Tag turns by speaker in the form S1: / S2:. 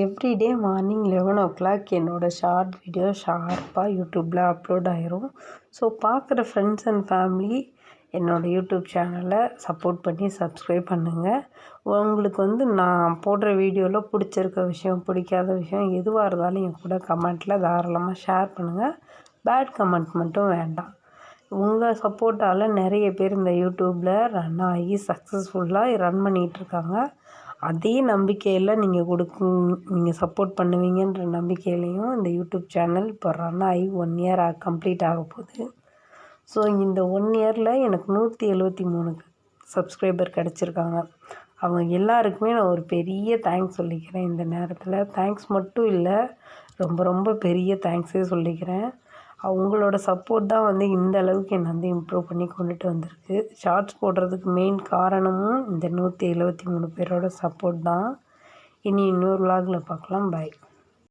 S1: Everyday morning 11 என்னோடய short video ஷார்ப்பாக யூடியூப்பில் அப்லோட் ஆயிரும். ஸோ பார்க்குற ஃப்ரெண்ட்ஸ் அண்ட் ஃபேமிலி என்னோடய யூடியூப் சேனலை சப்போர்ட் பண்ணி சப்ஸ்கிரைப் பண்ணுங்கள். உங்களுக்கு நான் போடுற வீடியோவில் பிடிச்சிருக்க விஷயம், பிடிக்காத விஷயம் எதுவாக இருந்தாலும் என் கூட கமெண்ட்டில் தாராளமாக ஷேர் பண்ணுங்கள். பேட் கமெண்ட் மட்டும் வேண்டாம். உங்கள் சப்போர்ட்டால் நிறைய பேர் இந்த யூடியூப்பில் ரன் ஆகி சக்ஸஸ்ஃபுல்லாக ரன் பண்ணிகிட்ருக்காங்க. அதே நம்பிக்கையில் நீங்கள் சப்போர்ட் பண்ணுவீங்கன்ற நம்பிக்கையிலையும் இந்த யூடியூப் சேனல் இப்போ ரன் ஆகி 1 இயர் கம்ப்ளீட் ஆக போகுது. ஸோ இந்த 1 இயரில் எனக்கு 173 சப்ஸ்கிரைபர் கிடச்சிருக்காங்க. அவங்க எல்லாருக்குமே நான் ஒரு பெரிய தேங்க்ஸ் சொல்லிக்கிறேன். இந்த நேரத்தில் தேங்க்ஸ் மட்டும் இல்லை, ரொம்ப ரொம்ப பெரிய தேங்க்ஸே சொல்லிக்கிறேன். அவங்களோட சப்போர்ட் தான் இந்த அளவுக்கு என்னை இம்ப்ரூவ் பண்ணி கொண்டுட்டு வந்திருக்கு. ஷார்ட்ஸ் போடுறதுக்கு மெயின் காரணமும் இந்த 173 பேரோட சப்போர்ட் தான். இனி இன்னொரு விலாகில் பார்க்கலாம். பை.